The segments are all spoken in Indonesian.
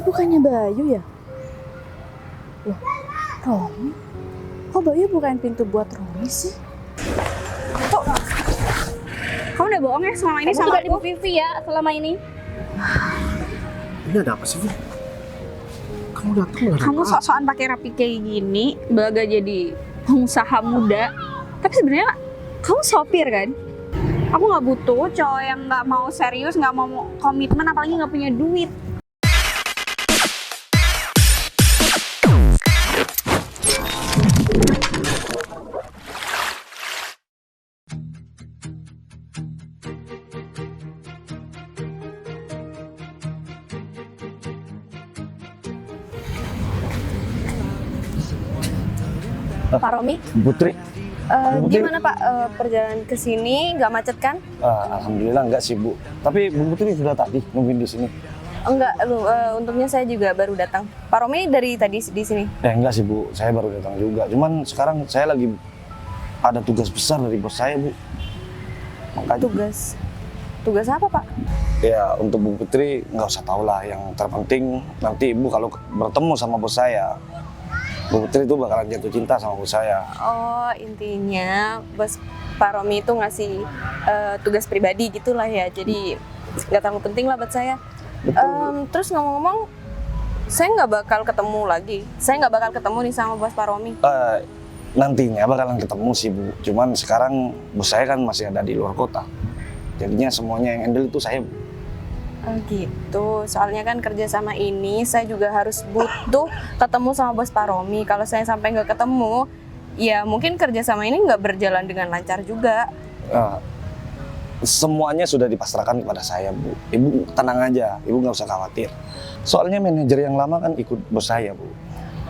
bukannya Bayu ya? Loh, Romi? Kok Bayu bukain pintu buat Romi sih? Kok kamu udah bohong ya selama ini sama Ibu Vivi ya selama ini? Ini ada apa sih, Vi? Kamu datang kamu sok-sokan pakai rapi kayak gini, belaga jadi pengusaha muda. Tapi sebenarnya kamu sopir kan? Aku nggak butuh cowok yang nggak mau serius, nggak mau komitmen, apalagi nggak punya duit. Pak Romi, Putri? gimana Pak perjalanan ke sini? Nggak macet kan? Alhamdulillah enggak sih, Bu. Tapi Bu Putri sudah tadi nungguin di sini. Enggak, untungnya saya juga baru datang. Pak Romi dari tadi di sini? Enggak sih, Bu. Saya baru datang juga. Cuman sekarang saya lagi ada tugas besar dari bos saya, Bu. Makanya, Tugas apa Pak? ya untuk Bu Putri nggak usah tahu lah. Yang terpenting nanti Ibu kalau bertemu sama bos saya, Bu Putri itu bakalan jatuh cinta sama bos saya. Oh, intinya bos Pak Romi itu ngasih tugas pribadi gitulah ya. Jadi nggak terlalu penting lah buat saya. Terus ngomong-ngomong, saya nggak bakal ketemu lagi. Saya nggak bakal ketemu nih sama bos Pak Romi. Nantinya bakalan ketemu sih, Bu. Cuman sekarang bos saya kan masih ada di luar kota. Jadinya semuanya yang handle itu saya, Bu. Oh gitu, soalnya kan kerja sama ini saya juga harus butuh ketemu sama bos Pak Romi. Kalau saya sampai nggak ketemu, ya mungkin kerja sama ini nggak berjalan dengan lancar juga. Semuanya sudah dipasrahkan kepada saya, Bu. Ibu tenang aja, Ibu nggak usah khawatir. Soalnya manajer yang lama kan ikut bos saya, Bu.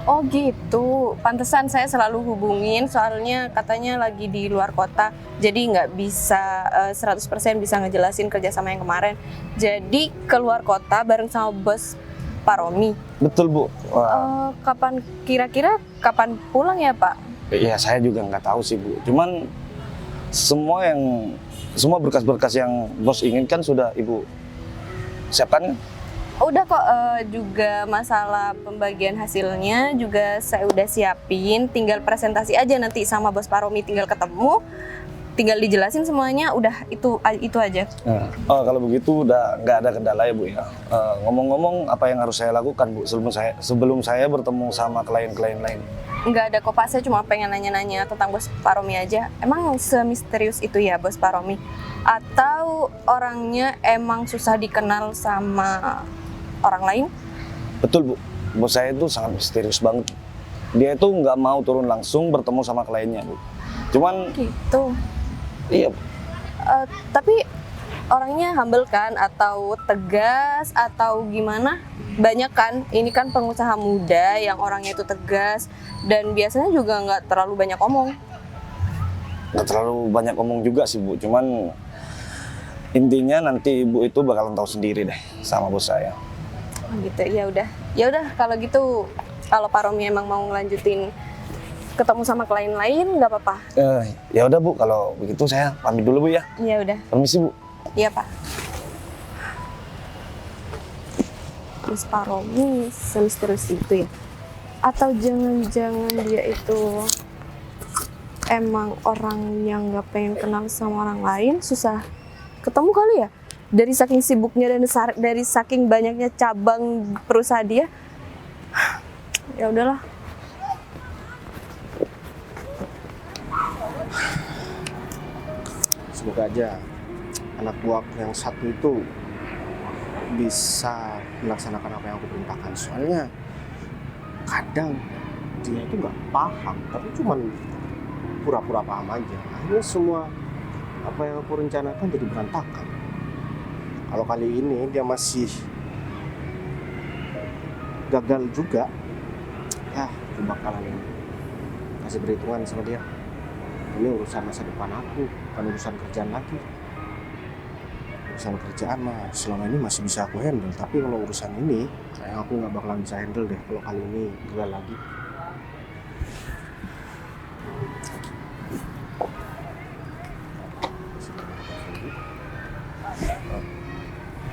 Oh gitu, pantesan saya selalu hubungin soalnya katanya lagi di luar kota. Jadi nggak bisa 100% bisa ngejelasin kerja sama yang kemarin. Jadi keluar kota bareng sama bos Pak Romi. Betul, Bu. Kira-kira kapan pulang ya Pak? Ya saya juga nggak tahu sih, Bu. Cuman semua berkas-berkas yang bos inginkan sudah Ibu siapkan. Udah kok, juga masalah pembagian hasilnya juga saya udah siapin. Tinggal presentasi aja nanti sama bos Pak Romi, tinggal ketemu, tinggal dijelasin semuanya. Udah itu aja. Kalau begitu udah nggak ada kendala ya, Bu ya. Ngomong-ngomong, apa yang harus saya lakukan, Bu, sebelum saya bertemu sama klien-klien lain? Nggak ada kok Pak, saya cuma pengen nanya-nanya tentang bos Pak Romi aja. Emang semisterius itu ya bos Pak Romi? Atau orangnya emang susah dikenal sama orang lain? Betul, Bu. Bos saya itu sangat misterius banget. Dia itu nggak mau turun langsung bertemu sama kliennya, Bu. Cuman Gitu. iya, Bu. Tapi orangnya humble kan? Atau tegas? Atau gimana? Banyak kan, ini kan pengusaha muda yang orangnya itu tegas. Dan biasanya juga nggak terlalu banyak omong. Nggak terlalu banyak omong juga sih, Bu. Cuman intinya nanti Ibu itu bakalan tahu sendiri deh sama bos saya. Gitu, ya udah kalau gitu, kalau Pak Romi emang mau ngelanjutin ketemu sama klien lain nggak apa-apa. Ya udah, Bu, kalau begitu saya pamit dulu, Bu ya. Ya udah. Permisi, Bu. Iya Pak. Mas Pak Romi semisterius itu ya? Atau jangan-jangan dia itu emang orang yang nggak pengen kenal sama orang lain, susah ketemu kali ya? Dari saking sibuknya dan dari saking banyaknya cabang perusahaan dia. Ya udahlah. Semoga aja anak buah yang satu itu bisa melaksanakan apa yang aku perintahkan. Soalnya kadang dia itu nggak paham, tapi cuman pura-pura paham aja. Akhirnya semua apa yang aku rencanakan jadi berantakan. Kalau kali ini dia masih gagal juga, ya aku bakalan kasih perhitungan sama dia. Ini urusan masa depan aku, bukan urusan kerjaan lagi. Urusan kerjaan mah selama ini masih bisa aku handle, tapi kalau urusan ini kayak aku nggak bakalan bisa handle deh kalau kali ini gagal lagi.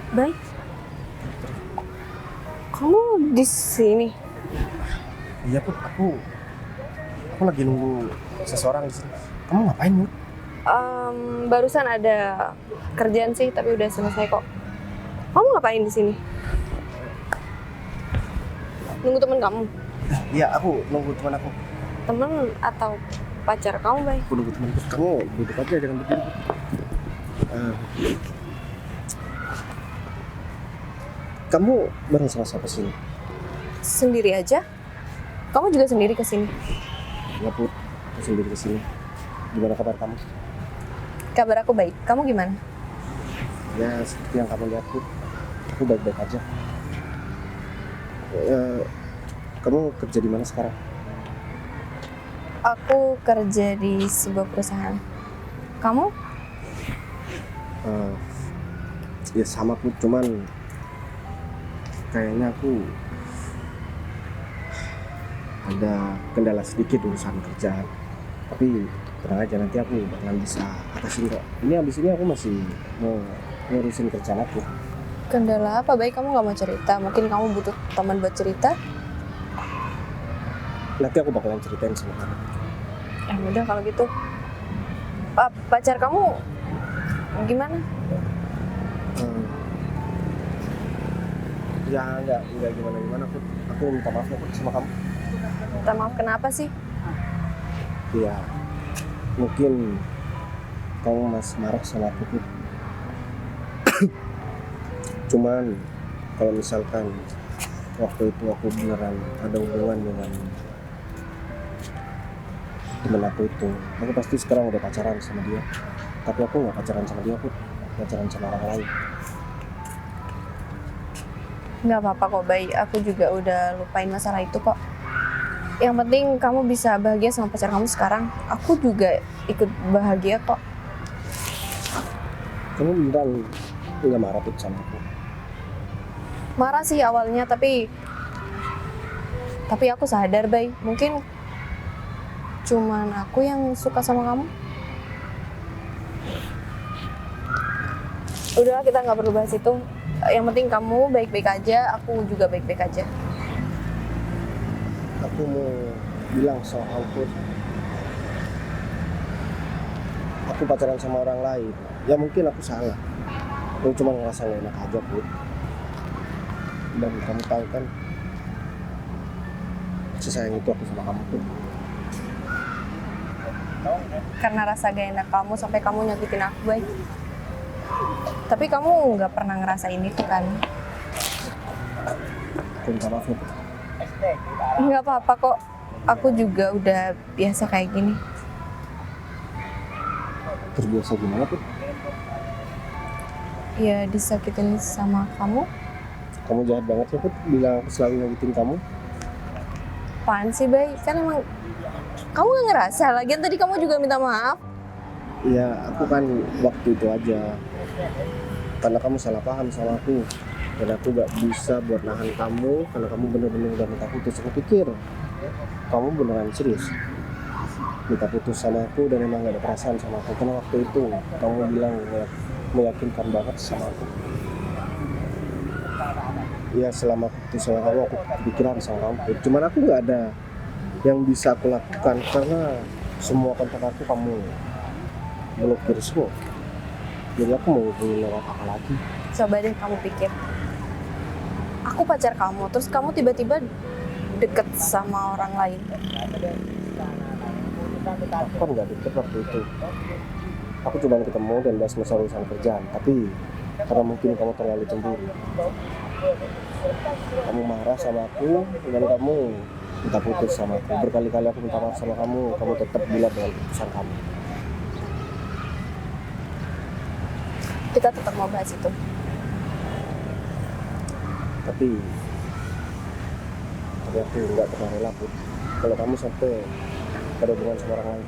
Baik. Kamu di sini. Iya Put, aku lagi nunggu seseorang di sini. Kamu ngapain Put? Barusan ada kerjaan sih, tapi udah selesai kok. Kamu ngapain di sini? Nunggu temen kamu? Iya, aku nunggu teman aku. Temen atau pacar kamu, Bay? Aku nunggu teman Put. Kamu duduk aja, jangan berdiri Put. Kamu bareng sama siapa sini? Sendiri aja? Kamu juga sendiri ke sini? Ya Put, aku sendiri kesini. Gimana kabar kamu? Kabar aku baik. Kamu gimana? Ya seperti yang kamu lihat Put, aku baik-baik aja. Kamu kerja di mana sekarang? Aku kerja di sebuah perusahaan. Kamu? Ya sama Put, cuman kayaknya aku ada kendala sedikit urusan kerjaan. Tapi tenang aja, nanti aku bakalan bisa atasin kok. Ini abis ini aku masih mau ngurusin kerjaan aku. Kendala apa, Bay? Kamu gak mau cerita? Mungkin kamu butuh teman buat cerita? Nanti aku bakalan ceritain sama kamu. Ya udah kalau gitu. Pacar kamu gimana? Ya enggak gimana Put. Aku minta maaf ya Put sama kamu. Minta maaf kenapa sih? Ya mungkin kamu masih marah sama aku Put. Cuman kalau misalkan waktu itu aku beneran ada hubungan dengan temen aku itu, aku pasti sekarang udah pacaran sama dia. Tapi aku nggak pacaran sama dia Put, pacaran sama orang lain. Nggak apa-apa kok, Bay. Aku juga udah lupain masalah itu kok. Yang penting kamu bisa bahagia sama pacar kamu sekarang. Aku juga ikut bahagia kok. Kamu beneran nggak marah Put sama aku? Marah sih awalnya, tapi aku sadar, Bay. Mungkin cuman aku yang suka sama kamu. Udahlah, kita nggak perlu bahas itu. Yang penting kamu baik-baik aja, aku juga baik-baik aja. Aku mau bilang soal Put, aku pacaran sama orang lain. Ya mungkin aku salah, aku cuma ngerasa gak enak aja Put. Dan kamu tahu kan, sesayang itu aku sama kamu Put. Karena rasa gak enak kamu sampai kamu nyakitin aku, Bay. Tapi kamu nggak pernah ngerasain itu kan? Aku minta maaf ya Put. Nggak apa-apa kok. Aku juga udah biasa kayak gini. Terbiasa gimana Put? Ya disakitin sama kamu. Kamu jahat banget ya Put, bilang aku selalu nyakitin kamu. Apaan sih, Bay? Kan emang kamu nggak ngerasa. Lagian tadi kamu juga minta maaf. Ya aku kan waktu itu aja, karena kamu salah paham sama aku. Dan aku gak bisa buat nahan kamu, karena kamu bener-bener udah minta putus. Aku pikir kamu beneran serius minta putus sama aku dan emang gak ada perasaan sama aku. Karena waktu itu kamu bilang meyakinkan banget sama aku. Ya selama aku putus sama kamu, aku kepikiran sama kamu. Cuman aku gak ada yang bisa aku lakukan, karena semua kontak aku kamu blokir semua. Jadi aku mau hubungin lewat apa lagi? Coba deh kamu pikir. Aku pacar kamu, terus kamu tiba-tiba deket sama orang lain. Aku kan gak deket waktu itu. Aku cuma ketemu dan bahas masalah urusan kerjaan. Tapi karena mungkin kamu terlalu cemburu, kamu marah sama aku dan kamu minta putus sama aku. Berkali-kali aku minta maaf sama kamu tetap bulat dengan keputusan kamu. Kita tetap mau bahas itu. Tapi aku nggak pernah rela Put, kalau kamu sampai ada hubungan sama orang lain.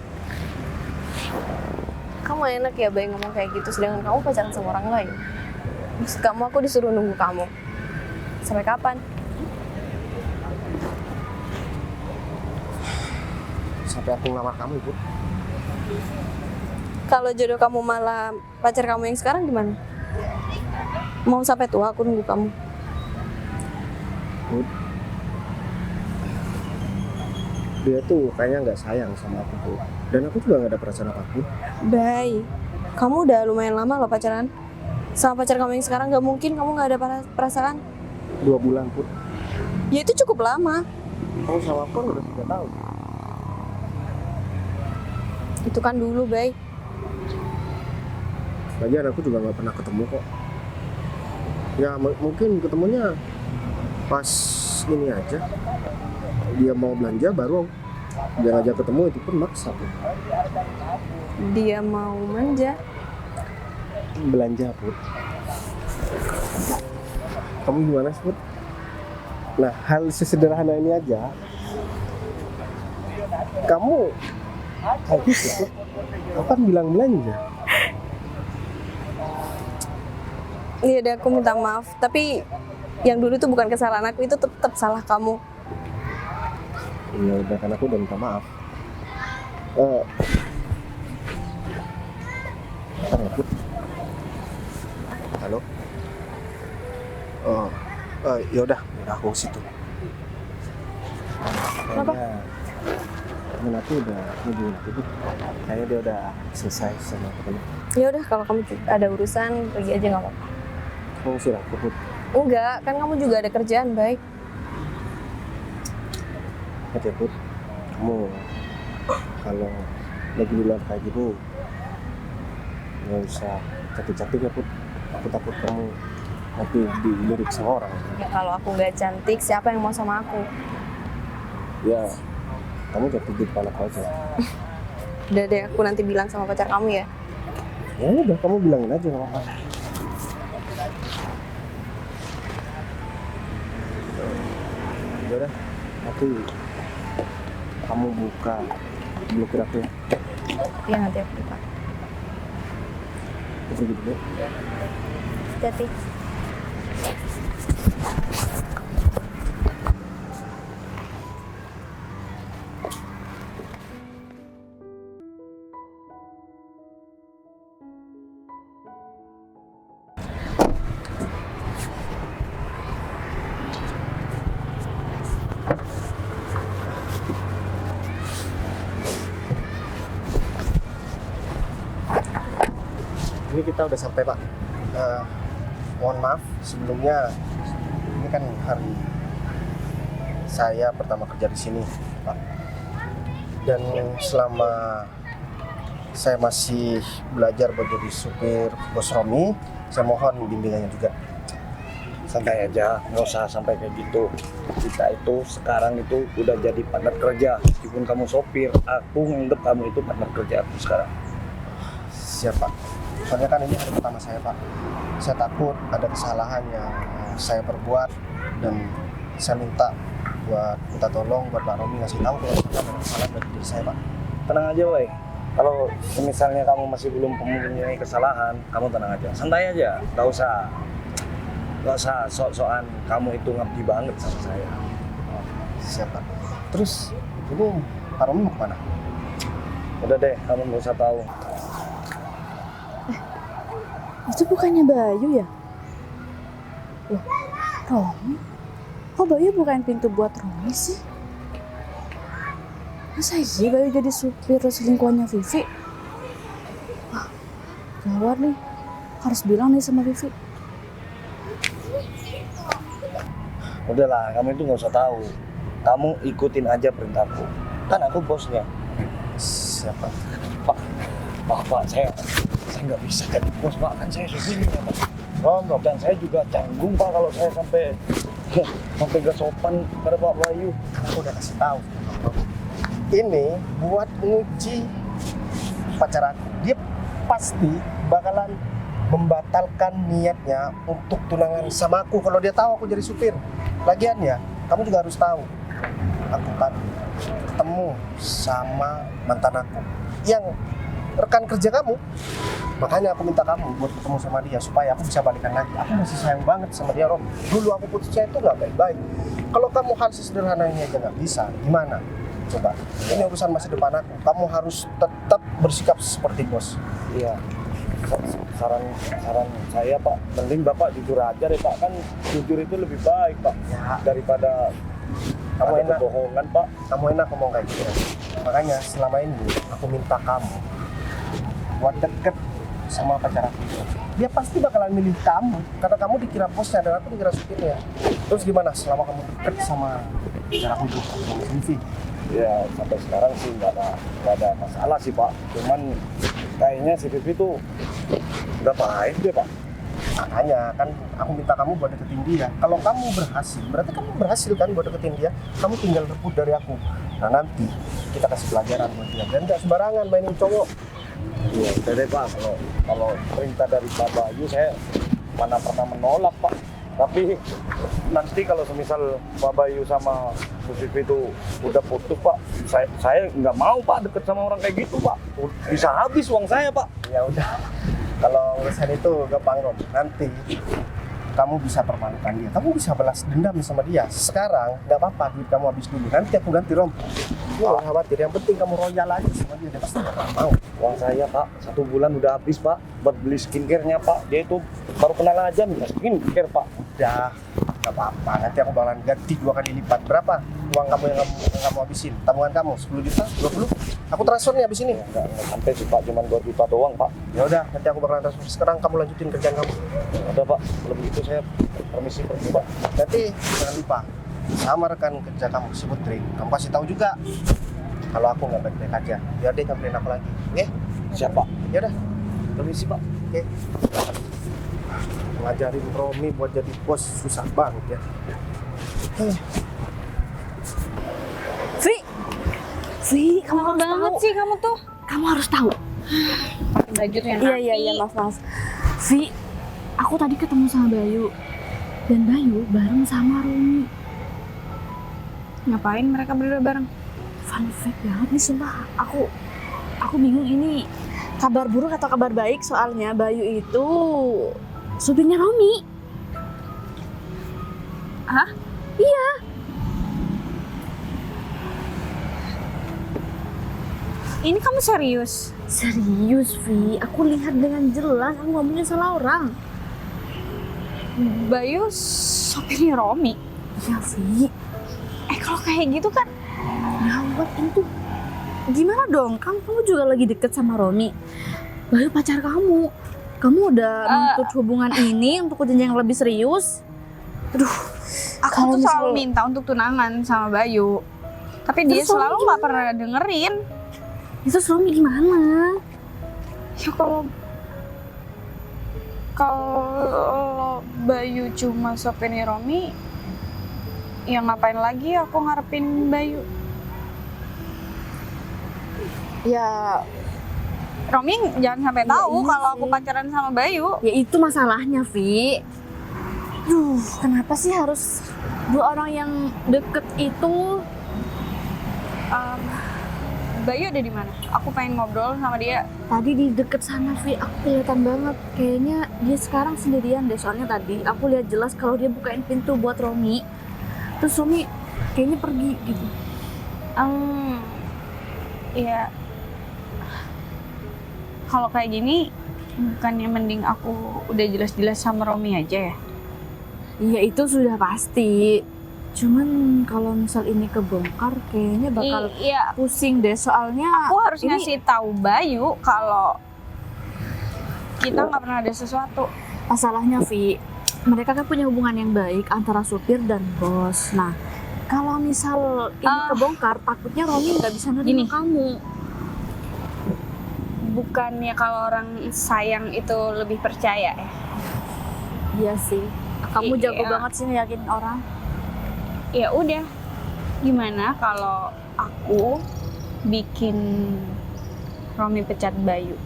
Kamu enak ya, Bay, ngomong kayak gitu, sedangkan kamu pacaran sama orang lain. Maksud kamu aku disuruh nunggu kamu. Sampai kapan? Sampai aku ngelamar kamu Put. Kalau jodoh kamu malah pacar kamu yang sekarang gimana? Mau sampai tua aku nunggu kamu? Put, dia tuh kayaknya nggak sayang sama aku Put. Dan aku juga nggak ada perasaan apapun. Bay, kamu udah lumayan lama loh pacaran. Sama pacar kamu yang sekarang nggak mungkin kamu nggak ada perasaan. 2 bulan Put. Ya itu cukup lama. Kamu sama aku kan udah 3 tahun. Itu kan dulu, Bay. Lagian aku juga nggak pernah ketemu kok. Ya mungkin ketemunya pas ini aja. Dia mau belanja baru dia ngajak ketemu, itu pun maksa Put. Dia mau manja. Belanja Put. Kamu gimana sih Put? Nah, hal sesederhana ini aja kamu kayak gitu Put. Kapan bilang belanja? Iya deh, aku minta maaf. Tapi yang dulu tuh bukan kesalahan aku, itu tetap salah kamu. Ya udah, kan aku udah minta maaf. Bentar ya Put. Halo. Oh, ya udah aku ke situ. Kenapa? Temen aku udah nungguin aku Put. Kayaknya dia udah selesai sama ketemu. Ya udah, kalau kamu ada urusan pergi aja nggak apa-apa. Kamu suruh aku Put. Enggak, kan kamu juga ada kerjaan, baik. Oke Put, kamu kalau lagi di luar kayak gini nggak usah cantik-cantik ya Put. Aku takut kamu nanti dilirik sama orang. Ya, kalau aku nggak cantik, siapa yang mau sama aku? Ya, kamu cantik di kepala aku aja. Udah deh, aku nanti bilang sama pacar kamu ya. Ya udah, kamu bilangin aja nggak apa-apa. Ya udah, nanti kamu buka blokir aku ya. Iya, nanti aku buka. Aku pergi dulu. Hati-hati. Ini kita udah sampai Pak. Mohon maaf sebelumnya, ini kan hari saya pertama kerja di sini Pak. Dan selama saya masih belajar buat jadi supir Bos Romi, saya mohon bimbingannya juga. Santai aja, nggak usah sampai kayak gitu. Kita itu sekarang itu udah jadi partner kerja. Meskipun kamu sopir, aku nganggep kamu itu partner kerja aku sekarang. Siap Pak. Soalnya kan ini hari pertama saya Pak. Saya takut ada kesalahan yang saya perbuat, dan saya minta tolong buat Pak Romi ngasih tahu kalau ada kesalahan dari diri saya Pak. Tenang aja, woy. Kalau misalnya kamu masih belum mempunyai kesalahan, kamu tenang aja, santai aja. Gak usah sok-sokan kamu itu ngabdi banget sama saya. Siap Pak. Terus ini Pak Romi mau kemana? Udah deh, kamu gak usah tahu. Itu bukannya Bayu ya? Loh, Romi? Kok Bayu bukain pintu buat Romi sih? Masa iya Bayu jadi supir selingkuhannya Vivi? Wah, gawat nih. Harus bilang nih sama Vivi. Udahlah, kamu itu gak usah tahu. Kamu ikutin aja perintahku. Kan aku bosnya. Siapa? Pak, saya nggak bisa jadi bos, Pak. Kan saya supirnya, Pak. Oh, dan saya juga canggung, Pak, kalau saya sampai nggak sopan pada Pak Bayu. Aku udah kasih tahu. Ini buat nguji pacar aku. Dia pasti bakalan membatalkan niatnya untuk tunangan sama aku kalau dia tahu aku jadi supir. Lagian ya, kamu juga harus tahu. Aku kan ketemu sama mantan aku yang rekan kerja kamu. Makanya aku minta kamu buat ketemu sama dia supaya aku bisa balikan lagi. Aku masih sayang banget sama dia, Rom. Dulu aku putusnya itu nggak baik-baik. Kalau kamu hal sesederhana ini aja nggak bisa, gimana? Coba, ini urusan masa depan aku. Kamu harus tetap bersikap seperti bos. Iya. Saran saya, Pak, mending Bapak jujur aja deh, Pak. Kan jujur itu lebih baik, Pak, Ya. daripada Kamu Ada enak. kebohongan, Pak. Kamu enak ngomong kayak gitu. Makanya selama ini aku minta kamu buat deket sama pacar aku itu. Dia pasti bakalan milih kamu karena kamu dikira bosnya dan aku dikira supirnya. Terus gimana selama kamu deket sama pacar aku itu, sama Sylvie? Ya sampai sekarang sih nggak ada masalah sih Pak. Cuman kayaknya si Vivi tuh nggak baik deh Pak. Makanya kan aku minta kamu buat deketin dia. Kalau kamu berhasil, berarti kamu berhasil kan buat deketin dia. Kamu tinggal rebut dari aku. Nah nanti kita kasih pelajaran buat dia. Dan nggak sembarangan mainin cowok. Iya udah deh Pak. Kalau perintah dari Pak Bayu saya mana pernah menolak Pak. Tapi nanti kalau semisal Pak Bayu sama Bu Vivi itu udah putus Pak, saya nggak mau Pak deket sama orang kayak gitu Pak. Bisa habis uang saya Pak. Ya udah. Kalau urusan itu gampang Rom. Nanti kamu bisa permalukan dia. Kamu bisa balas dendam sama dia. Sekarang nggak apa-apa duit kamu habis dulu. Nanti aku ganti Rom. Jangan khawatir. Yang penting kamu royal aja sama dia. Dia pasti bakal mau. Uang saya Pak, 1 bulan udah habis Pak buat beli skincare-nya Pak. Dia itu baru kenal aja minta skincare Pak. Udah. Nggak apa-apa. Nanti aku bakalan ganti 2 kali lipat. Berapa uang kamu yang kamu habisin? Tabungan kamu 10 juta? 20? Aku transfer nih habis ini. Nggak sampai sih Pak, cuma 2 juta doang Pak. Ya udah, nanti aku bakalan transfer. Sekarang kamu lanjutin kerjaan kamu. Ada Pak, kalau begitu saya permisi pergi Pak. Nanti jangan lupa sama rekan kerja kamu si Putri. Kamu kasih tahu juga kalau aku nggak baik-baik aja. Biar dia nyamperin aku lagi. Oke? Siap Pak, Ya udah. permisi Pak. Oke. Ngajarin Romi buat jadi bos susah banget ya. Vi, kamu Lama harus banget tahu. sih kamu tuh. Kamu harus tahu. Pakai baju tuh yang rapi. maaf. Vi, aku tadi ketemu sama Bayu. Dan Bayu bareng sama Romi. Ngapain mereka berdua bareng? Fun fact banget nih sumpah. Aku bingung ini kabar buruk atau kabar baik, soalnya Bayu itu supirnya Romi. Hah? Iya. Ini kamu serius? Serius, Vi. Aku lihat dengan jelas. Aku nggak mungkin salah orang. Bayu sopirnya Romi. Ya, Vi. Kalau kayak gitu kan Gawat itu. Gimana dong? Kamu juga lagi deket sama Romi. Bayu pacar kamu. Kamu udah menuntut hubungan ini untuk jenjang yang lebih serius. Aduh. aku Kalau tuh selalu misal- minta untuk tunangan sama Bayu. Tapi dia Terus Romi selalu nggak pernah dengerin. Itu Romi gimana? Ya kalau Bayu cuma sopirnya Romi, ya ngapain lagi aku ngarepin Bayu? Ya, Romi jangan sampai tahu iya kalau sih. aku pacaran sama Bayu. ya itu masalahnya, Vi. Kenapa sih harus dua orang yang deket itu? Bayu ada di mana? Aku pengen ngobrol sama dia. Tadi di deket sana, Vi, aku kelihatan banget. Kayaknya dia sekarang sendirian deh. Soalnya tadi aku lihat jelas kalau dia bukain pintu buat Romi. Terus Romi kayaknya pergi gitu. Ya, kalau kayak gini, bukannya mending aku udah jelas-jelas sama Romi aja ya? Iya, itu sudah pasti. Cuman kalau misal ini kebongkar, kayaknya bakal Iya, pusing deh. Soalnya aku harus ini- ngasih tahu Bayu kalau kita nggak pernah ada sesuatu. masalahnya, Vi, mereka kan punya hubungan yang baik antara supir dan bos. Nah, kalau misal ini kebongkar, takutnya Romi nggak bisa nerima Gini. kamu. Bukannya kalau orang sayang itu lebih percaya ya? Iya sih. Kamu jago Iya. banget sih ngeyakinin orang. Ya udah, gimana kalau aku bikin Romi pecat Bayu?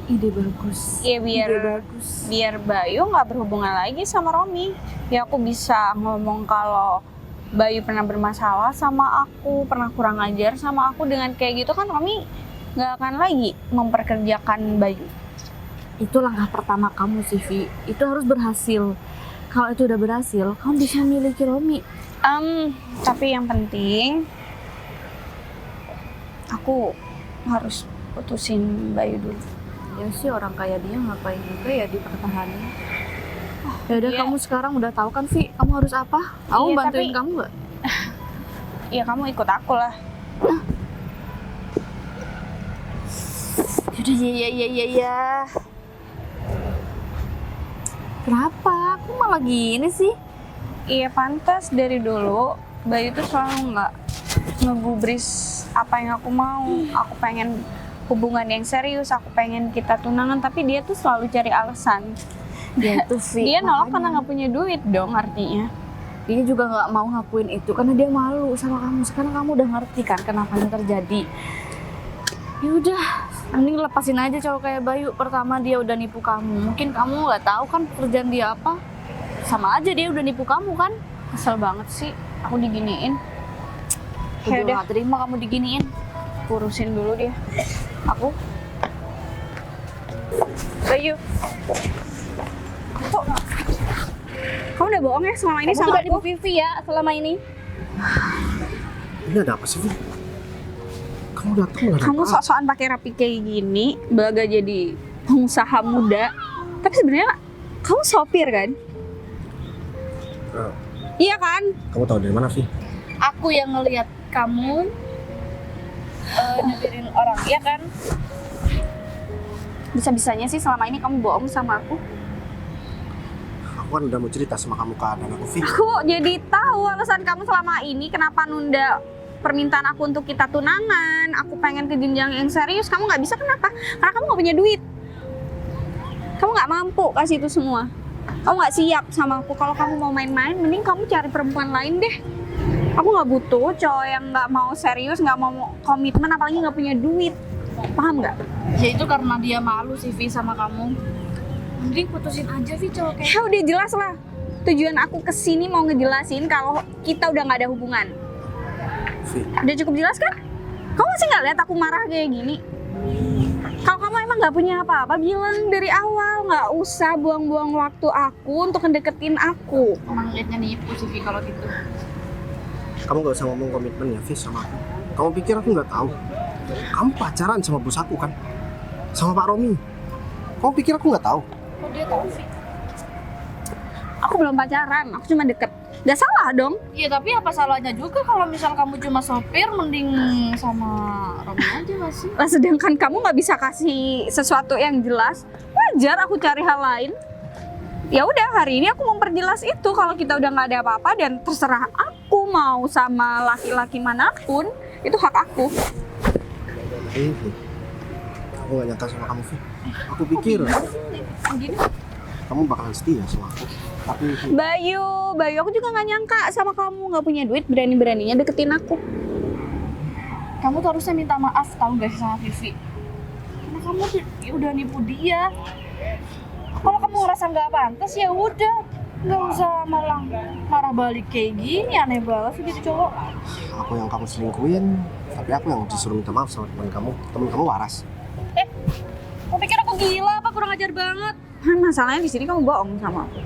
Ide bagus. Ya Ide bagus. biar Bayu nggak berhubungan lagi sama Romi. Ya aku bisa ngomong kalau Bayu pernah bermasalah sama aku, pernah kurang ajar sama aku. Dengan kayak gitu kan Romi nggak akan lagi memperkerjakan Bayu. Itu langkah pertama kamu sih, Vi. Itu harus berhasil. Kalau itu udah berhasil, kamu bisa memiliki Romi. Tapi yang penting aku harus putusin Bayu dulu. Ya sih, orang kayak dia ngapain juga ya dipertahanin. Ya udah, Iya. kamu sekarang udah tahu kan, Vi? Kamu harus apa? Aku Iya, bantuin tapi- kamu nggak? Ya kamu ikut aku lah. Yaudah, iya. Kenapa? Aku malah gini sih? Iya pantas, dari dulu Bayu tuh selalu nggak ngegubris apa yang aku mau. Aku pengen hubungan yang serius, aku pengen kita tunangan, tapi dia tuh selalu cari alasan. Ya itu, Vi. Dia nolak makanya. karena nggak punya duit dong artinya. Dia juga nggak mau ngakuin itu karena dia malu sama kamu. Sekarang kamu udah ngerti kan kenapa ini terjadi. Ya udah, mending lepasin aja cowok kayak Bayu. Pertama dia udah nipu kamu. Mungkin kamu nggak tahu kan pekerjaan dia apa. Sama aja dia udah nipu kamu kan. Kesel banget sih aku diginiin. Aku Ya juga udah, nggak terima kamu diginiin. urusin dulu dia. Aku. Bayu. Kok kamu udah bohong ya selama ini Kamu sama udah aku? nipu Vivi ya selama ini. Ini ada apa sih, Vi? Kamu datang nggak ada Kamu apa? sok-sokan pakai rapi kayak gini, belaga jadi pengusaha muda. Tapi sebenarnya kamu sopir kan? Eh, Iya kan? Kamu tahu dari mana, Vi? Aku yang ngelihat kamu nyetirin orang, ya kan? Bisa-bisanya sih selama ini kamu bohong sama aku. Aku kan udah mau cerita sama kamu keadaan aku, Vi. Aku jadi tahu alasan kamu selama ini kenapa nunda permintaan aku untuk kita tunangan. Aku pengen ke jenjang yang serius, kamu nggak bisa, kenapa? Karena kamu nggak punya duit. Kamu nggak mampu kasih itu semua. Kamu nggak siap sama aku. Kalau kamu mau main-main, mending kamu cari perempuan lain deh. Aku nggak butuh cowok yang nggak mau serius, nggak mau komitmen, apalagi nggak punya duit. Paham nggak? Ya itu karena dia malu sih Vi sama kamu. Mending putusin aja Vi cowok kayak. Ya udah jelas lah. Tujuan aku kesini mau ngejelasin kalau kita udah nggak ada hubungan. Vi, Udah cukup jelas kan? Kamu masih nggak lihat aku marah kayak gini? Kalau kamu emang nggak punya apa-apa, bilang dari awal. Nggak usah buang-buang waktu aku untuk ngedeketin aku. Emang liatnya nipu sih Vi kalau gitu. kamu gak usah ngomong komitmen ya, Vi, sama aku. Kamu pikir aku nggak tahu? Kamu pacaran sama bos aku kan? Sama Pak Romi. Kamu pikir aku nggak tahu? Kok dia tahu Vi? Aku belum pacaran, aku cuma deket. Gak salah dong. Iya tapi apa salahnya juga kalau misal kamu cuma sopir, mending sama Romi aja gak sih? Lah sedangkan kamu nggak bisa kasih sesuatu yang jelas, wajar aku cari hal lain. Ya udah, hari ini aku memperjelas itu kalau kita udah nggak ada apa-apa, dan terserah aku mau sama laki-laki manapun, itu hak aku. Vi, aku gak nyangka sama kamu, Vi. Aku pikir Gini. kamu bakalan setia sama aku. Tapi Vi, Bayu, aku juga nggak nyangka sama kamu nggak punya duit, berani-beraninya deketin aku. Kamu tuh harusnya minta maaf tahu gak sih sama Vivi? Karena kamu tuh ya udah nipu dia. Kalau kamu ngerasa nggak pantas ya udah, nggak usah malah marah balik kayak gini, aneh banget sih gitu cowok. aku yang kamu selingkuhin, tapi aku yang disuruh minta maaf sama teman kamu. Teman kamu waras. Kamu pikir aku gila apa? Kurang ajar banget. Masalahnya di sini kamu bohong sama aku.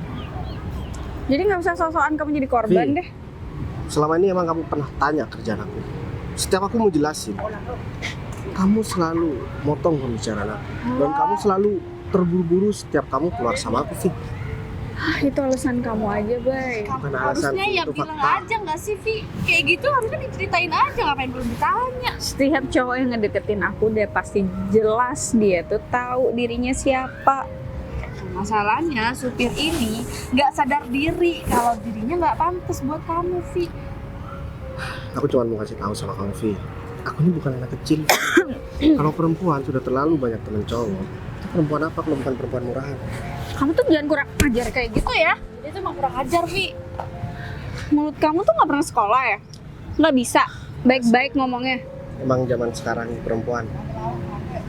Jadi nggak usah sok-sokan kamu jadi korban Vi. deh. Selama ini emang kamu pernah tanya kerjaan aku. Setiap aku mau jelasin, kamu selalu motong pembicaraan aku. Dan kamu selalu terburu-buru setiap kamu keluar sama aku, Vi. Itu alasan kamu aja, Bay. Bukan alasan, Harusnya ya itu bilang fakta. aja nggak sih Vi? Kayak gitu harusnya diceritain aja, ngapain belum ditanya? Setiap cowok yang ngedeketin aku udah pasti jelas dia tuh tahu dirinya siapa. Masalahnya supir ini nggak sadar diri kalau dirinya nggak pantas buat kamu Vi. Aku cuma mau kasih tahu sama kamu, Vi. Aku ini bukan anak kecil. Kalau perempuan sudah terlalu banyak temen cowok. Itu perempuan apa kalau bukan perempuan murahan? Kamu tuh jangan kurang ajar kayak gitu ya. Dia tuh emang kurang ajar Vi. Mulut kamu tuh nggak pernah sekolah ya? Nggak bisa baik-baik ngomongnya. Emang zaman sekarang perempuan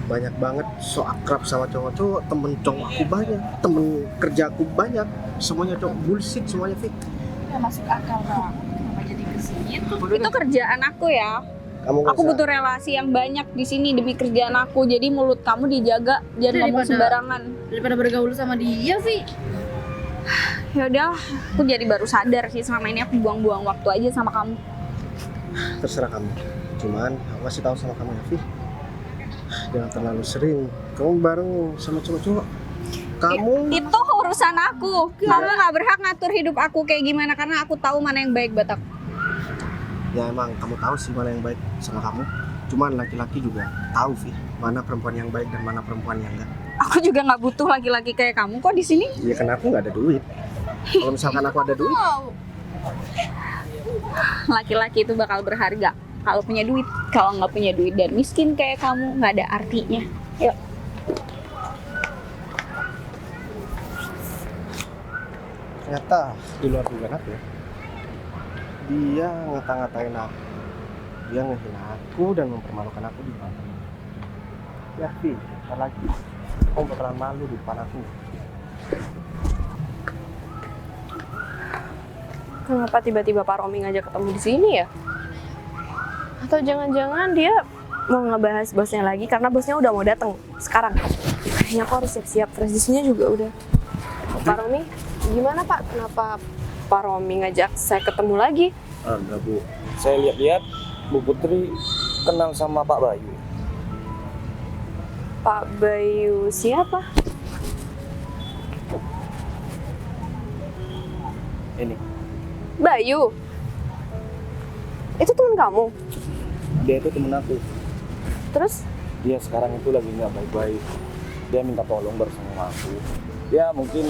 banyak banget so akrab sama cowok-cowok. Temen cowok aku banyak, temen kerja aku banyak. Semuanya cowok, bullshit semuanya, Vi. Ya masuk akal banget. Kenapa jadi kesitu? Itu kerjaan aku ya. Kamu nggak Aku usah- butuh relasi yang banyak di sini demi kerjaan aku. Jadi mulut kamu dijaga, jangan ngomong Daripada- sembarangan. Daripada bergaul sama dia Vi. Ya udah, aku jadi baru sadar sih selama ini aku buang-buang waktu aja sama kamu. Terserah kamu. Cuman aku kasih tahu sama kamu ya, Vi. Jangan terlalu sering kamu bareng sama cowok-cowok. Kamu Itu urusan aku. Kamu nggak berhak ngatur hidup aku kayak gimana karena aku tahu mana yang baik buat aku. ya emang kamu tahu sih mana yang baik sama kamu. Cuman laki-laki juga tahu sih mana perempuan yang baik dan mana perempuan yang enggak. Aku juga nggak butuh laki-laki kayak kamu kok di sini. Ya karena aku nggak ada duit. Kalau misalkan aku ada duit, Laki-laki itu bakal berharga kalau punya duit. Kalau nggak punya duit dan miskin kayak kamu nggak ada artinya. Yuk. ternyata di luar dugaan aku ya. Dia ngata-ngatain aku. Dia ngehina aku dan mempermalukan aku di depan teman. Ya, Fi, ntar lagi. Kamu bakalan malu di depan aku. Kenapa tiba-tiba Pak Romi ngajak ketemu di sini ya? Atau jangan-jangan dia mau ngebahas bosnya lagi karena bosnya udah mau datang sekarang. Kayaknya aku harus siap-siap, transisinya juga udah. Pak Romi, gimana Pak? Kenapa Pak Romi ngajak saya ketemu lagi? Enggak Bu, saya lihat-lihat Bu Putri kenal sama Pak Bayu. Pak Bayu siapa? Ini, Bayu? Itu teman kamu? dia itu temen aku. Terus? Dia sekarang itu lagi nggak baik-baik. Dia minta tolong bersama aku. Ya mungkin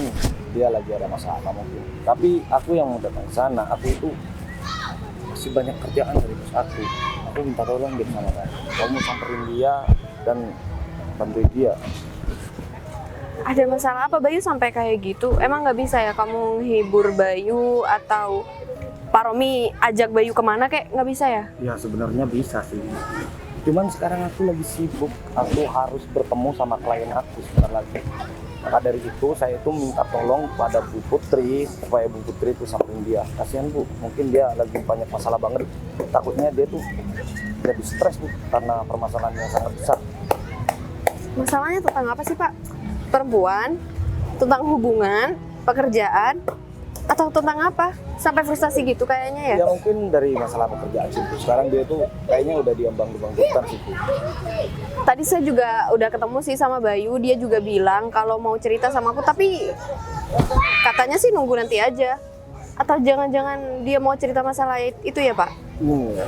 dia lagi ada masalah mungkin. Tapi aku yang mau datang ke sana, aku itu masih banyak kerjaan dari bos aku. Aku minta tolong dia sama kamu. Kamu samperin dia dan bantuin dia. Ada masalah apa Bayu sampai kayak gitu? Emang nggak bisa ya kamu hibur Bayu atau Pak Romi ajak Bayu kemana kayak nggak bisa ya? Ya sebenarnya bisa sih. Cuman sekarang aku lagi sibuk. Aku harus bertemu sama klien aku sebentar lagi. Maka dari itu saya itu minta tolong pada Bu Putri supaya Bu Putri itu samperin dia. Kasihan Bu, mungkin dia lagi banyak masalah banget. Takutnya dia tuh jadi stres Bu karena permasalahan yang sangat besar. Masalahnya tentang apa sih Pak? Perempuan? Tentang hubungan? Pekerjaan? Atau tentang apa? Sampai frustasi gitu kayaknya ya? Ya mungkin dari masalah pekerjaan sih Bu. Sekarang dia tuh kayaknya udah diambang-bangkutan sih Bu. Tadi saya juga udah ketemu sih sama Bayu, dia juga bilang kalau mau cerita sama aku, tapi katanya sih nunggu nanti aja. Atau jangan-jangan dia mau cerita masalah itu ya Pak?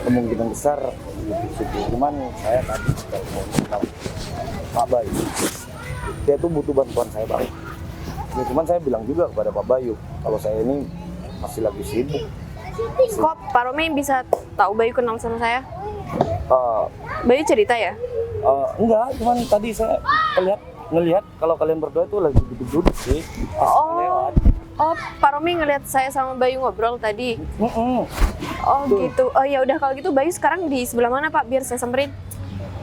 Kemungkinan besar gitu sih Bu. Cuman saya tadi juga mau minta Pak Bayu. Dia tuh butuh bantuan saya banget. Ya, cuman saya bilang juga kepada Pak Bayu kalau saya ini masih lagi sibuk. Kok Pak Romi bisa tahu Bayu kenal sama saya? Eh, Bayu cerita ya? Enggak, cuman tadi saya ngelihat kalau kalian berdua tuh lagi duduk-duduk sih. Oh. Lewat. Oh, Pak Romi ngeliat saya sama Bayu ngobrol tadi. Mm-mm. Oh Tuh. gitu. Oh ya udah kalau gitu Bayu sekarang di sebelah mana Pak? Biar saya samperin.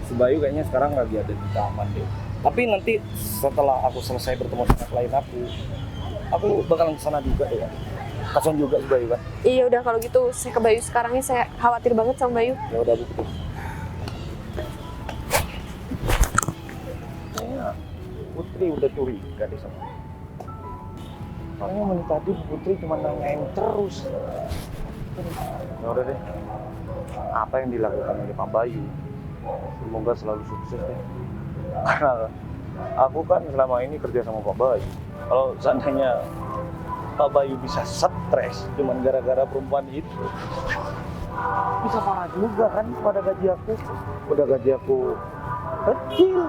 Si Bayu kayaknya sekarang lagi ada di taman deh. Tapi nanti setelah aku selesai bertemu sama klien aku bakalan kesana juga deh. Kasian juga si Bayu kan. Iya udah kalau gitu saya ke Bayu sekarang ya, saya khawatir banget sama Bayu. Ya udah Bu. Kayaknya Putri udah curiga deh sama. Soalnya menit tadi Putri cuma nanyain terus. Ya udah deh. Apa yang dilakukan oleh Pak Bayu? Semoga selalu sukses deh. Karena aku kan selama ini kerja sama Pak Bayu. Kalau seandainya Pak Bayu bisa stres cuman gara-gara perempuan itu, bisa parah juga kan pada gaji aku. Udah gaji aku kecil.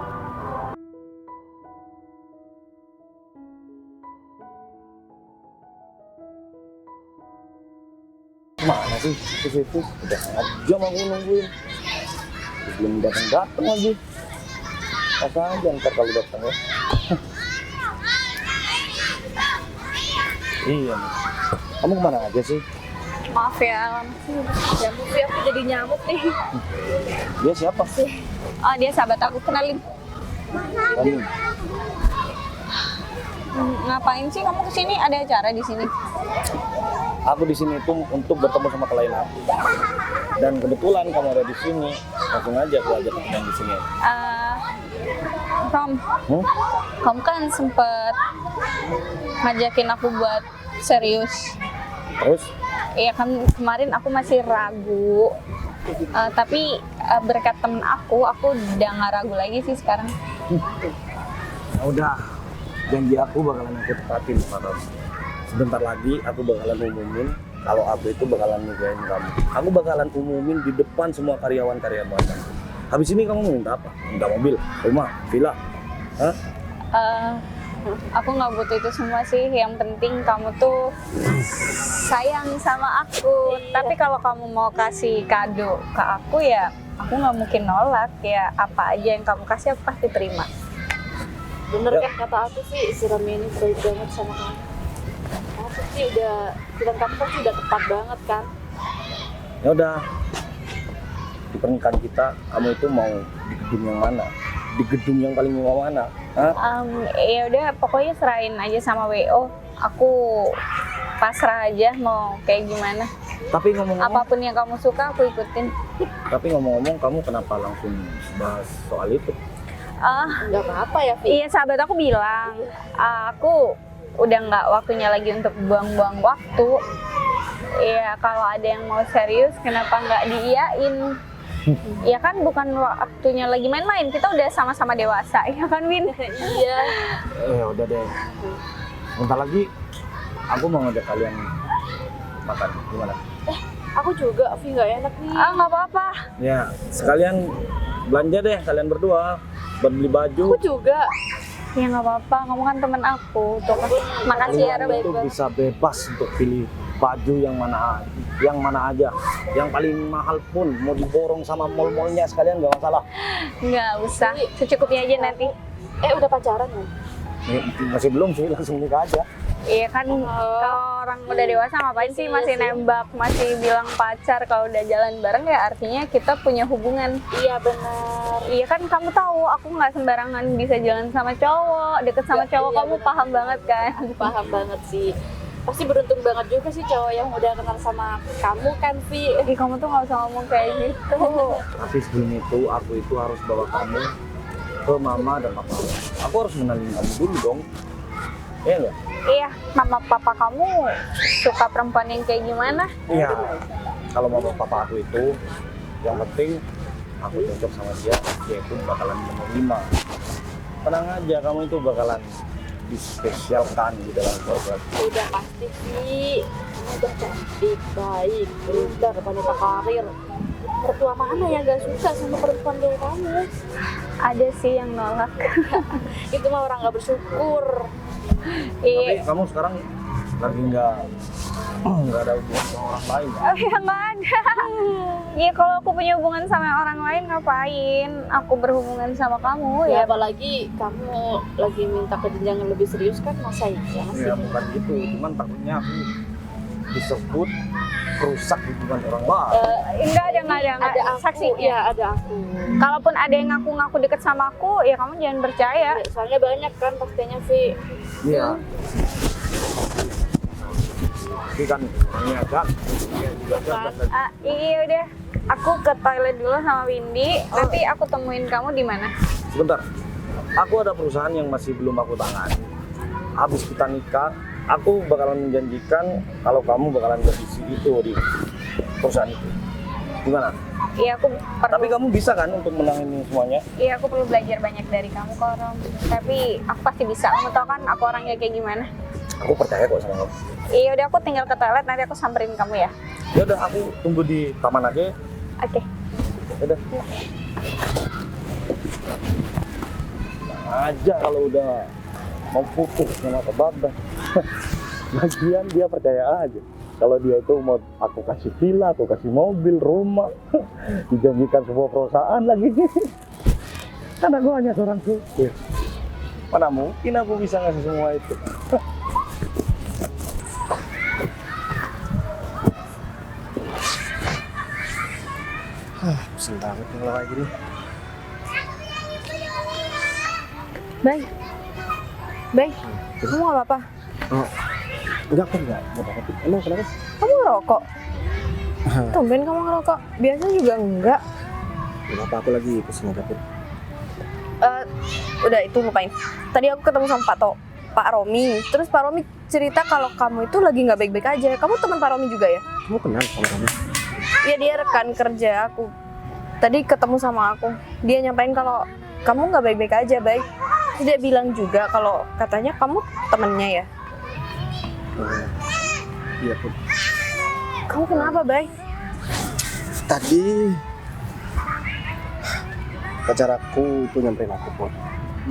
Mana sih ke situ? Udah setengah jam aku nungguin. Belum datang lagi. Masa aja ntar kalau datang ya. Iya nih. Kamu kemana aja sih? Maaf ya, lama sih. Nyamuk sih, aku jadi nyamuk nih. Dia siapa? Oh, dia sahabat aku, kenalin. Kamu. Ngapain sih kamu kesini? Ada acara di sini? Aku di sini itu untuk bertemu sama klien aku. Dan kebetulan kamu ada di sini, langsung aja aku ajak ketemu di sini. Rom, kamu kan sempet ngajakin aku buat serius. Terus? Iya kan kemarin aku masih ragu. Tapi berkat temen aku udah nggak ragu lagi sih sekarang. Ya udah, Janji aku bakalan aku tepatin sama kamu. Sebentar lagi aku bakalan umumin kalau aku itu bakalan nikahin kamu. Aku bakalan umumin di depan semua karyawan-karyawan kamu. Habis ini kamu mau minta apa? Minta mobil, rumah, villa? Hah? Aku nggak butuh itu semua sih. Yang penting kamu tuh sayang sama aku. Tapi kalau kamu mau kasih kado ke aku ya, aku nggak mungkin nolak. Ya apa aja yang kamu kasih aku pasti terima. Bener kan kata aku sih, si Romi ini baik banget sama kamu. Aku sih udah, bilang kamu pasti udah tepat banget kan. Ya udah. Di pernikahan kita, kamu itu mau di gedung yang mana? Di gedung yang paling mewah mana? Hah? Ya udah pokoknya serahin aja sama WO. Aku pasrah aja mau kayak gimana. Tapi ngomong-ngomong, Apapun yang kamu suka aku ikutin. kamu kenapa langsung bahas soal itu? Enggak apa-apa ya, Vi. Iya sahabat aku bilang, aku udah nggak waktunya lagi untuk buang-buang waktu. Iya kalau ada yang mau serius kenapa nggak diiyain? Ya kan bukan waktunya lagi main-main, kita udah sama-sama dewasa, ya kan Win? Iya. Udah deh. Bentar lagi aku mau ngajak kalian makan. Gimana? Aku juga, Vi, nggak enak nih. Nggak apa-apa. Ya, sekalian belanja deh kalian berdua buat beli baju. Aku juga. Ya nggak apa-apa, kamu kan temen aku. Tuh, makasih ya, Kalian itu bisa bebas untuk pilih baju yang mana aja. Yang paling mahal pun mau diborong sama mall-mallnya sekalian nggak masalah. Nggak usah, secukupnya aja nanti. Udah pacaran ya? Masih belum sih, langsung nikah aja. Iya kan, kalau orang udah dewasa ngapain sih masih nembak, masih bilang pacar. Kalau udah jalan bareng ya artinya kita punya hubungan. Iya benar. Iya kan kamu tahu aku nggak sembarangan bisa jalan sama cowok, deket sama cowok. Iya, Kamu benar. paham banget kan? Aku paham banget sih. Pasti beruntung banget juga sih cowok yang udah kenal sama kamu kan, Vi. Ih kamu tuh nggak usah ngomong kayak gitu. Tapi sebelum itu aku itu harus bawa kamu ke mama dan papa. Aku harus mengenalin kamu dulu dong. Iya nggak? Iya, mama papa kamu suka perempuan yang kayak gimana? Iya. Kalau mama papa aku itu, yang penting aku cocok sama dia pun bakalan menerima. Tenang aja, kamu itu bakalan dispesialkan di dalam keluarga. Udah pasti sih. Kamu udah cantik, baik, pintar, wanita karir. Mertua mana yang gak suka sama perempuan kayak kamu? Ada sih yang nolak. Itu mah orang gak bersyukur. Tapi kamu sekarang lagi nggak ada hubungan sama orang lain. Ya nggak ada. Iya kalau aku punya hubungan sama orang lain ngapain? Aku berhubungan sama kamu Ya ya. apalagi kamu lagi minta ke jenjang yang lebih serius kan, masa iya sih? Ya bukan gitu, cuman takutnya aku disebut kerusak hubungan orang lain. Enggak ada, Ada aku, saksi. ya ada aku. Kalaupun ada yang ngaku-ngaku deket sama aku, ya kamu jangan percaya. Soalnya banyak kan pastinya, Vi. Iya. Tapi kan orangnya kan juga kan. Iya udah, aku ke toilet dulu sama Windy. Nanti aku temuin kamu di mana? Sebentar, aku ada perusahaan yang masih belum aku tangani. Habis kita nikah, aku bakalan menjanjikan kalau kamu bakalan jadi CEO di perusahaan itu. Gimana? Iya aku Tapi perlu. kamu bisa kan untuk menangani semuanya? Iya aku perlu belajar banyak dari kamu kok Rom. Tapi aku pasti bisa. Kamu tau kan aku orangnya kayak gimana? Aku percaya kok sama kamu. Iya udah aku tinggal ke toilet. Nanti aku samperin kamu ya. Ya udah, aku tunggu di taman aja. Oke. Ya udah. Nah, aja kalau udah mau putus sama Bapak. Lagian dia percaya aja. Kalau dia itu mau aku kasih villa, aku kasih mobil, rumah, dijanjikan sebuah perusahaan lagi. Karena gue hanya seorang supir. Mana mungkin aku bisa ngasih semua itu? Pusing banget nih kalau kayak gini. Baik. Baik. Kamu nggak apa-apa? Oh, enggak kok enggak apa-apa. Emang kenapa? Kamu ngerokok? Tumben kamu ngerokok. Biasanya juga enggak. Enggak apa, aku lagi pusing aja Put. Udah itu lupain. Tadi aku ketemu sama Pak Romi. Terus Pak Romi cerita kalau kamu itu lagi nggak baik-baik aja. Kamu teman Pak Romi juga ya? Kamu kenal sama kamu? Iya dia rekan kerja aku. Tadi ketemu sama aku. Dia nyampain kalau kamu nggak baik-baik aja, Bay. Tidak bilang juga kalau katanya kamu temennya ya. Iya Put. Kamu kenapa, Bay? Tadi pacar aku itu nyamperin aku Put.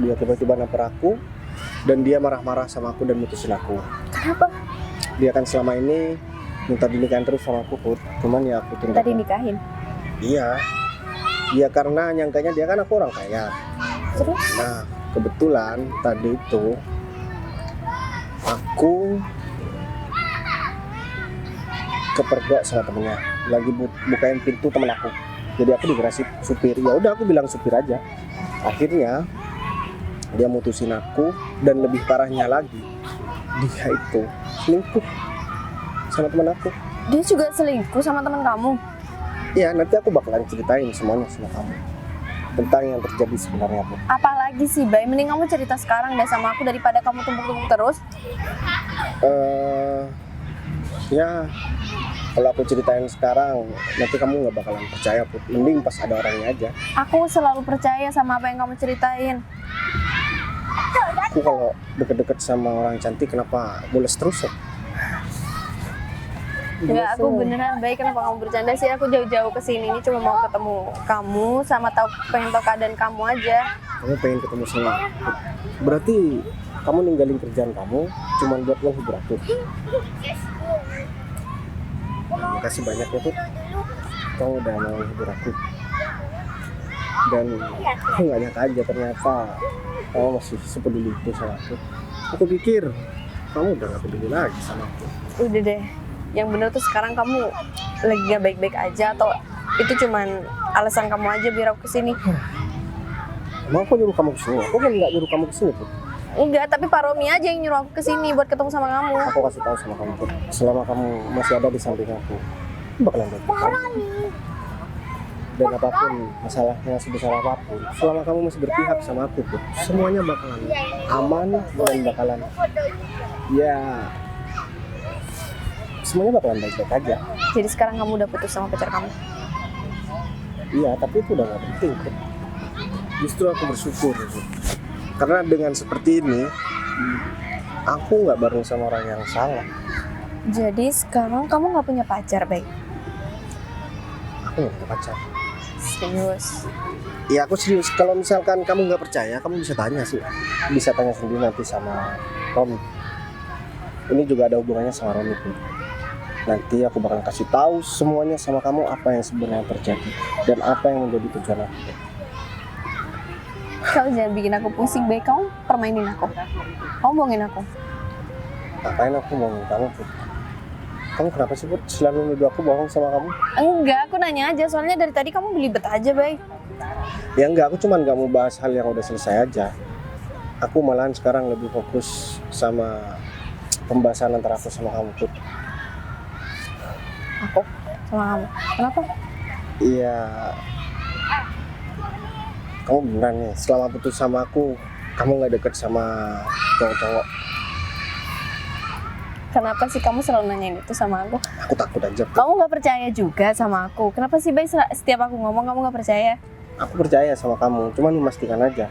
Dia tiba-tiba nampar aku dan dia marah-marah sama aku dan mutusin aku. Kenapa? Dia kan selama ini minta dinikahin terus sama aku Put. Cuman ya aku tunda. Tadi nikahin. Iya. Iya karena nyangkanya dia kan aku orang kaya. Terus? Nah kebetulan tadi itu aku kepergok sama temennya lagi bukain pintu temen aku, jadi aku dikasih supir. Ya udah aku bilang supir aja. Akhirnya dia mutusin aku dan lebih parahnya lagi dia itu selingkuh sama temen aku. Dia juga selingkuh sama teman kamu? Ya nanti aku bakalan ceritain semuanya sama kamu tentang yang terjadi sebenarnya Put. Apalagi sih, Bay? Mending kamu cerita sekarang deh sama aku daripada kamu tumpuk-tumpuk terus. Ya kalau aku ceritain sekarang nanti kamu nggak bakalan percaya Put. Mending pas ada orangnya aja. Aku selalu percaya sama apa yang kamu ceritain. Aku kalau deket-deket sama orang cantik kenapa boles terus ya? Enggak, aku beneran baik. Kenapa kamu bercanda sih? Aku jauh-jauh kesini ini cuma mau ketemu kamu sama pengen tahu keadaan kamu aja. Kamu pengen ketemu sama aku. Berarti kamu ninggalin kerjaan kamu cuma buat menghibur aku. Terima kasih banyak ya Put. Kamu udah mau menghibur aku. Dan aku nggak nyangka aja ternyata kamu masih sepeduli itu sama aku. Aku pikir kamu udah gak peduli lagi sama aku. Udah deh. Yang bener tuh sekarang kamu lagi gak baik-baik aja atau itu cuman alasan kamu aja biar aku kesini? Emang aku nyuruh kamu kesini? Aku kan nggak nyuruh kamu kesini Put. Enggak, tapi Pak Romi aja yang nyuruh aku kesini buat ketemu sama kamu. Aku kasih tahu sama kamu Put. Selama kamu masih ada di samping aku bakalan baik-baik aja. Dan apapun masalahnya sebesar apapun, selama kamu masih berpihak sama aku Put, semuanya bakalan aman dan bakalan ya semuanya bakalan baik-baik aja. Jadi sekarang kamu udah putus sama pacar kamu? Iya, tapi itu udah gak penting Put. Justru aku bersyukur Put. Karena dengan seperti ini aku nggak bareng sama orang yang salah. Jadi sekarang kamu nggak punya pacar, baik? Aku nggak punya pacar. Serius? Ya aku serius. Kalau misalkan kamu nggak percaya, kamu bisa tanya sih. Bisa tanya sendiri nanti sama Romi. Ini juga ada hubungannya sama Romi Put. Nanti aku bakal kasih tahu semuanya sama kamu apa yang sebenarnya terjadi dan apa yang menjadi tujuan aku. Kamu jangan bikin aku pusing, baik. Kamu permainin aku. Kamu bohongin aku. Ngapain aku mau kamu Put? Kamu kenapa sih Put? Selalu nuduh aku bohong sama kamu? Enggak, aku nanya aja. Soalnya dari tadi kamu belibet aja, baik. Ya enggak, aku cuman nggak mau bahas hal yang udah selesai aja. Aku malahan sekarang lebih fokus sama pembahasan antara aku sama kamu Put. Aku sama kamu. Kenapa? Iya. Kamu beneran nih, selama putus sama aku, kamu nggak deket sama cowok-cowok. Kenapa sih kamu selalu nanyain itu sama aku? Aku takut aja. Put. Kamu nggak percaya juga sama aku. Kenapa sih, baik? Setiap aku ngomong kamu nggak percaya? Aku percaya sama kamu, cuman memastikan aja.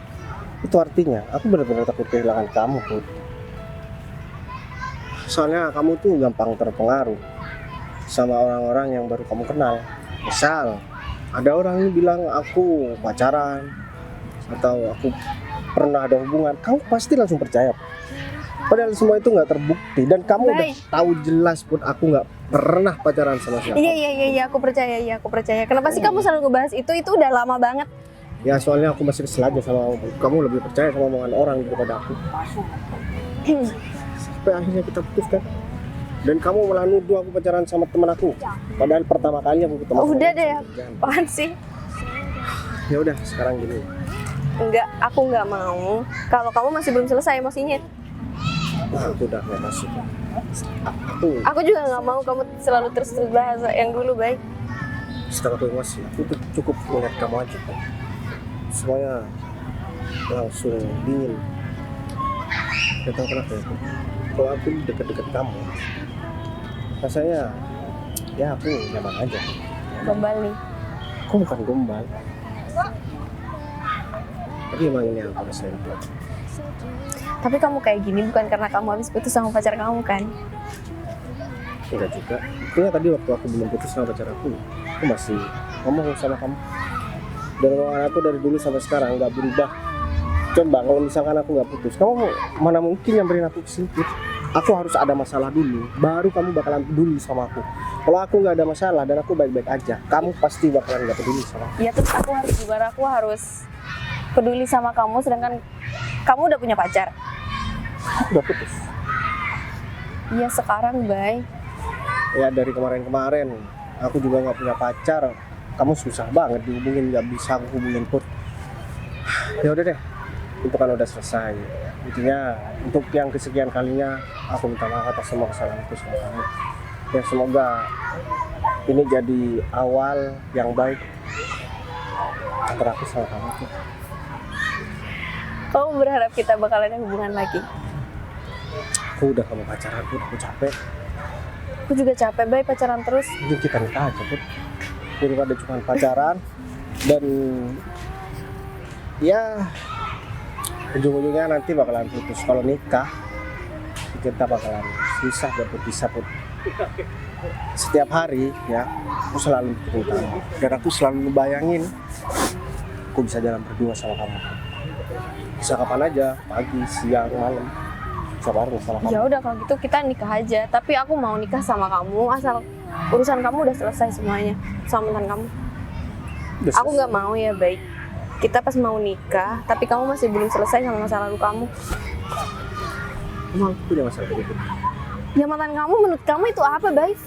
Itu artinya aku benar-benar takut kehilangan kamu Put. Soalnya kamu tuh gampang terpengaruh sama orang-orang yang baru kamu kenal. Misal ada orang yang bilang aku pacaran atau aku pernah ada hubungan, kamu pasti langsung percaya. Padahal semua itu nggak terbukti dan kamu udah tahu jelas Put aku nggak pernah pacaran sama siapa. Iya, aku percaya. Kenapa sih kamu selalu ngebahas itu? Itu udah lama banget. Ya soalnya aku masih kesel aja sama kamu lebih percaya sama omongan orang daripada aku. Sampai akhirnya kita putus kan. Dan kamu malah nuduh aku pacaran sama teman aku. Padahal pertama kali aku ketemu. Udah deh, apaan sih? Ya udah, sekarang gini. Enggak, aku nggak mau. Kalau kamu masih belum selesai emosinya. Nah, aku udah nggak masuk. Aku juga nggak mau kamu selalu terus bahas yang dulu, baik. Setelah aku emosi, aku tuh cukup melihat kamu aja kan. Semuanya langsung dingin. Gak tahu kenapa ya. Kalau aku deket-deket kamu, rasanya ya aku nyaman aja. Gombal nih. Aku bukan gombal. Tapi Tapi emang ini yang aku rasain. Tapi kamu kayak gini bukan karena kamu habis putus sama pacar kamu kan? Enggak juga. Buktinya tadi waktu aku belum putus sama pacar aku masih ngomong sama kamu. Dan omongan aku dari dulu sampai sekarang nggak berubah. Coba kalau misalkan aku nggak putus, kamu mana mungkin nyamperin aku ke sini? Aku harus ada masalah dulu, baru kamu bakalan peduli sama aku. Kalau aku nggak ada masalah dan aku baik-baik aja, kamu pasti bakalan nggak peduli sama aku. Ya terus aku harus gimana? Aku harus peduli sama kamu sedangkan kamu udah punya pacar. Aku udah putus. Iya sekarang, Bay. Ya dari kemarin-kemarin, aku juga nggak punya pacar. Kamu susah banget dihubungin, nggak bisa aku hubungin pun. Ya udah deh, itu kan udah selesai. Intinya untuk yang kesekian kalinya aku minta maaf atas semua kesalahanku sama kamu. Ya semoga ini jadi awal yang baik antara aku sama kamu tuh. Kamu berharap kita bakalan ada hubungan lagi? Aku udah kamu pacaran, aku capek. Aku juga capek, Bay, pacaran terus. Jadi kita nikah aja pun. Daripada cuma pacaran dan ya ujung-ujungnya nanti bakalan putus. Kalau nikah kita bakalan susah buat berpisah pun. Setiap hari ya aku selalu pikirin kamu dan aku selalu ngebayangin aku bisa jalan berdua sama kamu. Bisa kapan aja, pagi, siang, malam, bisa bareng sama kamu. Ya udah kalau gitu kita nikah aja. Tapi aku mau nikah sama kamu asal urusan kamu udah selesai semuanya sama mantan kamu. Udah Aku nggak mau ya, baik. Kita pas mau nikah, tapi kamu masih belum selesai sama masa lalu kamu. Emang aku punya masalah kayak gitu. Ya mantan kamu menurut kamu itu apa, baik?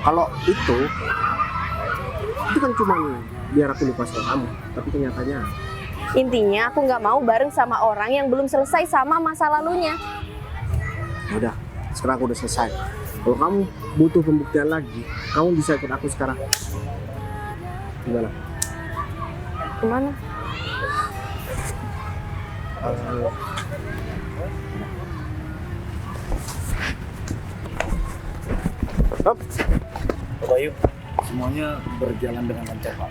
Kalau itu kan cuma biar aku lupa sama kamu, tapi kenyataannya Intinya aku nggak mau bareng sama orang yang belum selesai sama masa lalunya. udah. Sekarang aku udah selesai. Kalau kamu butuh pembuktian lagi, kamu bisa ikut aku sekarang. Gimana? Kemana? Hop. Pak Bayu, semuanya berjalan dengan lancar, Pak.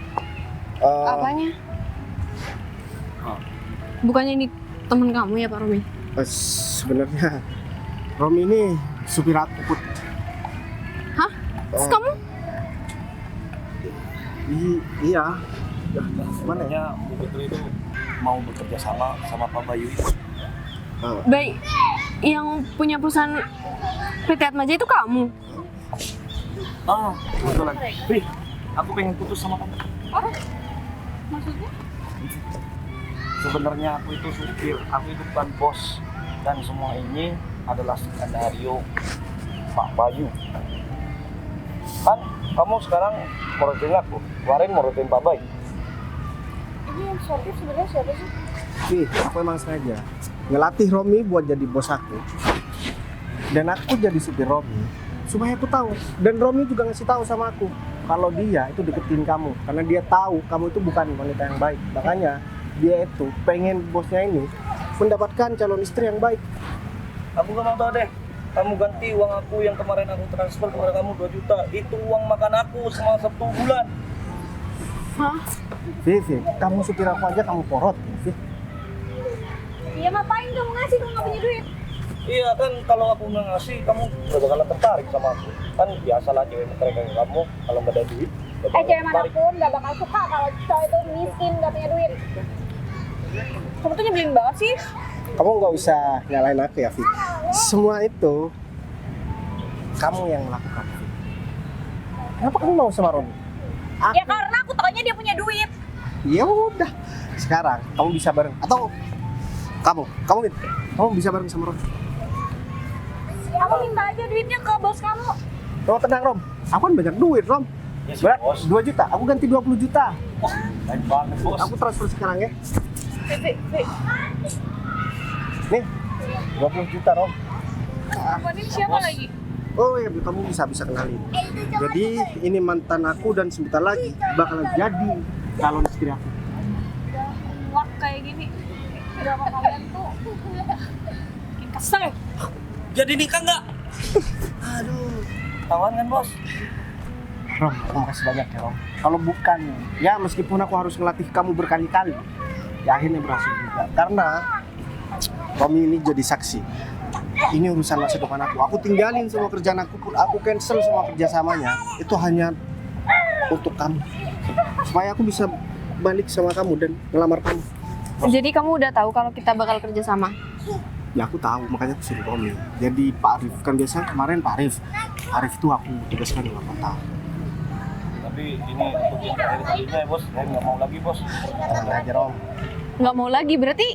Apanya? Bukannya ini teman kamu ya, Pak Romi? Sebenarnya Romi ini supir aku, Put. Hah? Terus kamu? Iya. Sebenarnya Bu Putri itu mau bekerja sama Pak Bayu itu. Baik, yang punya perusahaan PT Atmaja itu kamu? Kebetulan. Wih, aku pengen putus sama kamu. Maksudnya? Sebenarnya aku itu supir, aku itu bukan bos. Dan semua ini adalah skenario Pak Bayu. Kan kamu sekarang morotin aku, kemarin morotin Pak Bayu. Ini yang sopir sebenarnya siapa sih? Aku emang sengaja ngelatih Romi buat jadi bos aku. Dan aku jadi supir Romi supaya aku tahu. Dan Romi juga ngasih tahu sama aku kalau dia itu deketin kamu karena dia tahu kamu itu bukan wanita yang baik. Makanya dia itu pengen bosnya ini mendapatkan calon istri yang baik. Aku gak mau tahu deh. Kamu ganti uang aku yang kemarin aku transfer kepada kamu 2 juta. Itu uang makan aku selama 1 bulan. Hah? Vivi, kamu supir aku aja kamu porot, Vivi. Iya, ngapain kamu ngasih kalau nggak punya duit? Iya kan, kalau aku nggak ngasih, kamu gak bakalan tertarik sama aku. Kan biasalah cewek mereka kamu, kalau nggak ada duit, gak bakalan Cewek tertarik. manapun gak bakal suka kalau cowok itu miskin, gak punya duit. Kamu tuh nyebelin banget sih. Kamu nggak usah nyalain aku ya, Vivi. Semua itu kamu yang melakukan, Vivi. Kenapa kamu mau sama Romi? Ya karena aku taunya dia punya duit. Ya udah, sekarang kamu bisa bareng atau kamu bisa bareng sama Rom. Kamu minta aja duitnya ke bos kamu. Rom tenang Rom, aku kan banyak duit Rom. Ya sih, Berat bos. 2 juta, aku ganti 20 juta. Baik banget, bos. Aku transfer sekarang ya. Vivi, Nih, 20 juta Rom. apa nih siapa lagi? Oh ya, kamu bisa kenalin. Jadi ini mantan aku dan sebentar lagi bakal jadi calon istri aku. Muak kayak gini. Drama kalian tuh bikin kesel. Jadi nikah nggak? Aduh, tawan kan bos? Rom, terima kasih banyak ya Rom. Kalau bukan, ya meskipun aku harus ngelatih kamu berkali-kali, Ya akhirnya berhasil juga. Karena Romi ini jadi saksi. Ini urusan masa depan aku. Aku tinggalin semua kerjaan aku pun, aku cancel semua kerjasamanya. Itu hanya untuk kamu. Supaya aku bisa balik sama kamu dan ngelamar kamu. Jadi kamu udah tahu kalau kita bakal kerja sama? Ya aku tahu, makanya aku suruh Romi. Jadi Pak Arif, kan biasa kemarin Pak Arif itu aku tugaskan di luar kota. Tapi ini untuk yang terakhir kalinya ya bos, saya nggak mau lagi bos. Tenang aja Rom. Nggak mau lagi, berarti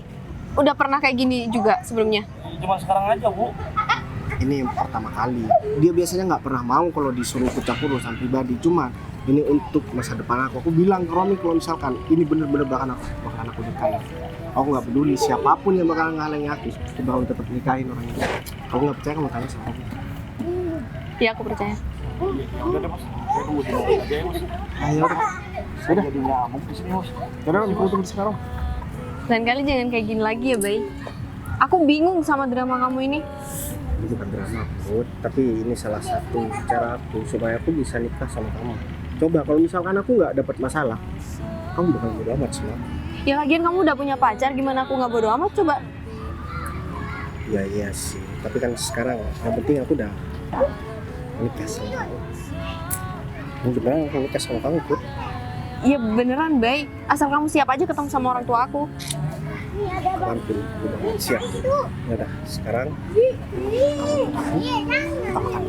udah pernah kayak gini juga sebelumnya? Cuma sekarang aja bu. Ini yang pertama kali. Dia biasanya nggak pernah mau kalau disuruh ikut campur urusan pribadi. Cuma ini untuk masa depan aku. Aku bilang ke Romi kalau misalkan ini bener-bener bakalan aku nikahin. Aku nggak peduli siapapun yang bakalan ngalangi aku bakal tetap nikahin orang itu. Kalau nggak percaya kamu tanya sama Romi. Iya, aku percaya. Ya udah deh bos, saya tunggu di mobil aja ya bos. Ayo udah. Saya jadi nyamuk di sini bos. Udah Rom, tunggu sekarang. Lain kali jangan kayak gini lagi ya, Bay. Aku bingung sama drama kamu ini. Ini bukan drama, Put, tapi ini salah satu cara aku supaya aku bisa nikah sama kamu. Coba kalau misalkan aku nggak dapat masalah, kamu bakal bodo amat sama aku. Ya lagian kamu udah punya pacar, gimana aku nggak bodo amat coba? Ya iya sih, tapi kan sekarang yang penting aku udah nikah sama kamu. Beneran aku nikah sama kamu, Put. Iya beneran, Bay. Asal kamu siap aja ketemu sama orang tua aku. Kapanpun udah siap. Ya udah, sekarang kita makan.